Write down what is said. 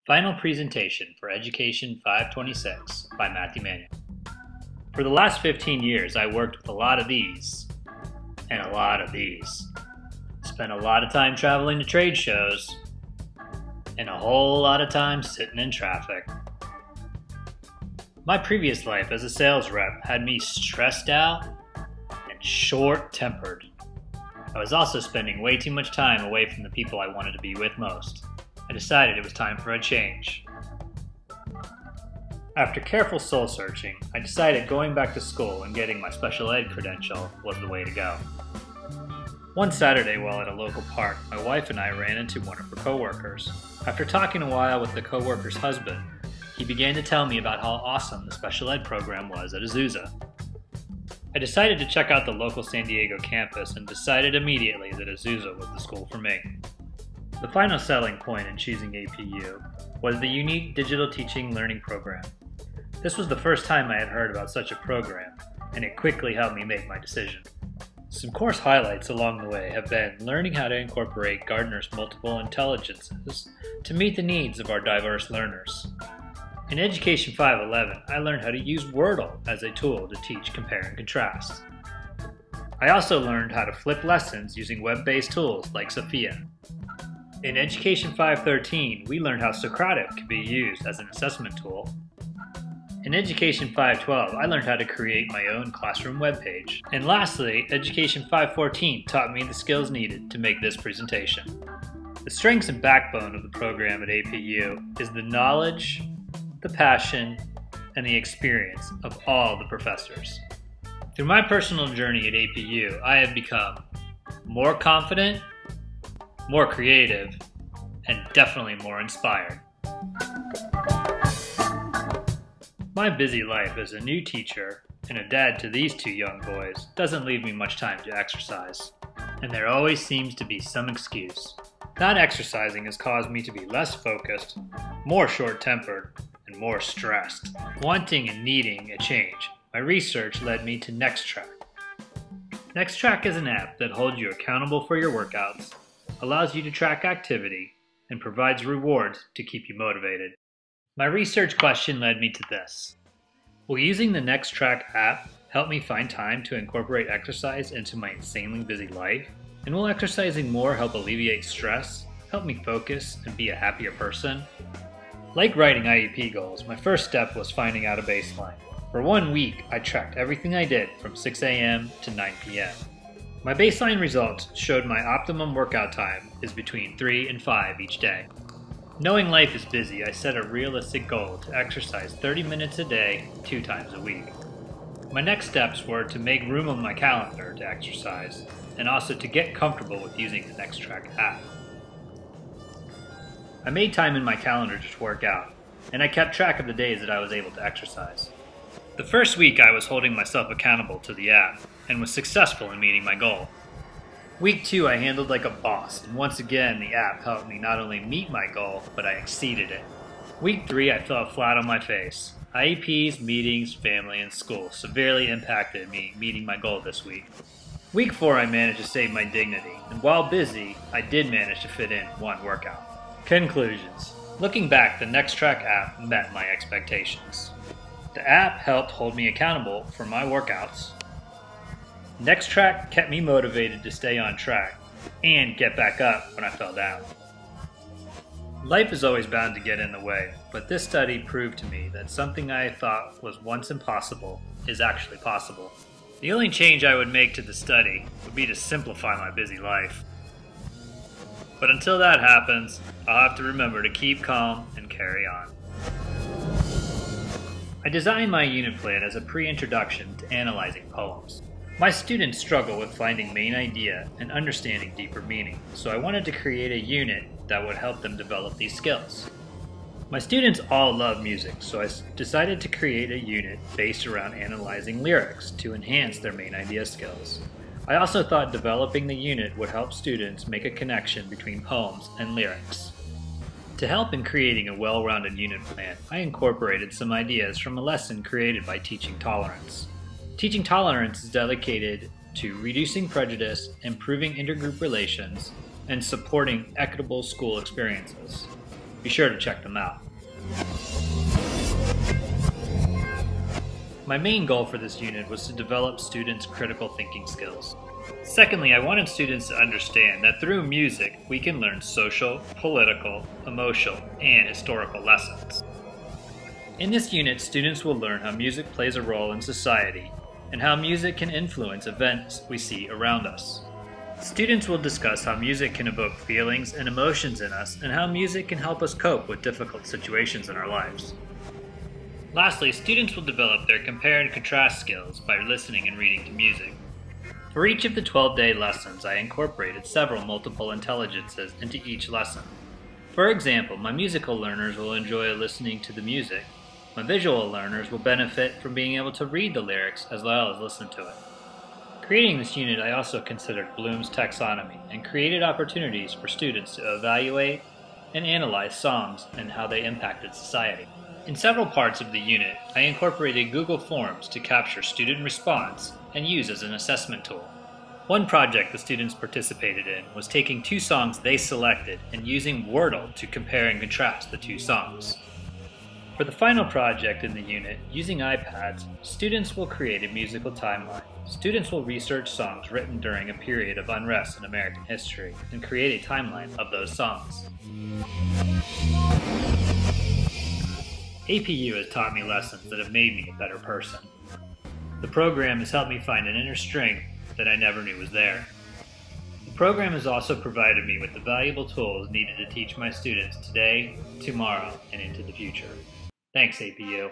Final presentation for Education 526 by Manuel. For the last 15 years, I worked with a lot of these, and a lot of these. Spent a lot of time traveling to trade shows, and a whole lot of time sitting in traffic. My previous life as a sales rep had me stressed out and short-tempered. I was also spending way too much time away from the people I wanted to be with most. I decided it was time for a change. After careful soul-searching, I decided going back to school and getting my special ed credential was the way to go. One Saturday while at a local park, my wife and I ran into one of her coworkers. After talking a while with the coworker's husband, he began to tell me about how awesome the special ed program was at Azusa. I decided to check out the local San Diego campus and decided immediately that Azusa was the school for me. The final selling point in choosing APU was the unique digital teaching learning program. This was the first time I had heard about such a program, and it quickly helped me make my decision. Some course highlights along the way have been learning how to incorporate Gardner's multiple intelligences to meet the needs of our diverse learners. In Education 511, I learned how to use Wordle as a tool to teach compare and contrast. I also learned how to flip lessons using web-based tools like Sophia. In Education 513, we learned how Socratic could be used as an assessment tool. In Education 512, I learned how to create my own classroom webpage. And lastly, Education 514 taught me the skills needed to make this presentation. The strengths and backbone of the program at APU is the knowledge, the passion, and the experience of all the professors. Through my personal journey at APU, I have become more confident, more creative, and definitely more inspired. My busy life as a new teacher and a dad to these two young boys doesn't leave me much time to exercise, and there always seems to be some excuse. Not exercising has caused me to be less focused, more short-tempered, and more stressed. Wanting and needing a change, my research led me to NextTrack. NextTrack is an app that holds you accountable for your workouts, allows you to track activity, and provides rewards to keep you motivated. My research question led me to this. Will using the NextTrack app help me find time to incorporate exercise into my insanely busy life? And will exercising more help alleviate stress, help me focus, and be a happier person? Like writing IEP goals, my first step was finding out a baseline. For 1 week, I tracked everything I did from 6 a.m. to 9 p.m. My baseline results showed my optimum workout time is between 3 and 5 each day. Knowing life is busy, I set a realistic goal to exercise 30 minutes a day, 2 times a week. My next steps were to make room on my calendar to exercise, and also to get comfortable with using the NextTrack app. I made time in my calendar to work out, and I kept track of the days that I was able to exercise. The first week I was holding myself accountable to the app, and was successful in meeting my goal. Week 2 I handled like a boss, and once again the app helped me not only meet my goal, but I exceeded it. Week 3 I fell flat on my face. IEPs, meetings, family, and school severely impacted me meeting my goal this week. Week 4 I managed to save my dignity, and while busy, I did manage to fit in 1 workout. Conclusions. Looking back, the NextTrack app met my expectations. The app helped hold me accountable for my workouts. NextTrack kept me motivated to stay on track and get back up when I fell down. Life is always bound to get in the way, but this study proved to me that something I thought was once impossible is actually possible. The only change I would make to the study would be to simplify my busy life. But until that happens, I'll have to remember to keep calm and carry on. I designed my unit plan as a pre-introduction to analyzing poems. My students struggle with finding main idea and understanding deeper meaning, so I wanted to create a unit that would help them develop these skills. My students all love music, so I decided to create a unit based around analyzing lyrics to enhance their main idea skills. I also thought developing the unit would help students make a connection between poems and lyrics. To help in creating a well-rounded unit plan, I incorporated some ideas from a lesson created by Teaching Tolerance. Teaching Tolerance is dedicated to reducing prejudice, improving intergroup relations, and supporting equitable school experiences. Be sure to check them out. My main goal for this unit was to develop students' critical thinking skills. Secondly, I wanted students to understand that through music, we can learn social, political, emotional, and historical lessons. In this unit, students will learn how music plays a role in society and how music can influence events we see around us. Students will discuss how music can evoke feelings and emotions in us and how music can help us cope with difficult situations in our lives. Lastly, students will develop their compare and contrast skills by listening and reading to music. For each of the 12-day lessons, I incorporated several multiple intelligences into each lesson. For example, my musical learners will enjoy listening to the music. My visual learners will benefit from being able to read the lyrics as well as listen to it. Creating this unit, I also considered Bloom's taxonomy and created opportunities for students to evaluate and analyze songs and how they impacted society. In several parts of the unit, I incorporated Google Forms to capture student response and use as an assessment tool. One project the students participated in was taking two songs they selected and using Wordle to compare and contrast the two songs. For the final project in the unit, using iPads, students will create a musical timeline. Students will research songs written during a period of unrest in American history and create a timeline of those songs. APU has taught me lessons that have made me a better person. The program has helped me find an inner strength that I never knew was there. The program has also provided me with the valuable tools needed to teach my students today, tomorrow, and into the future. Thanks, APU.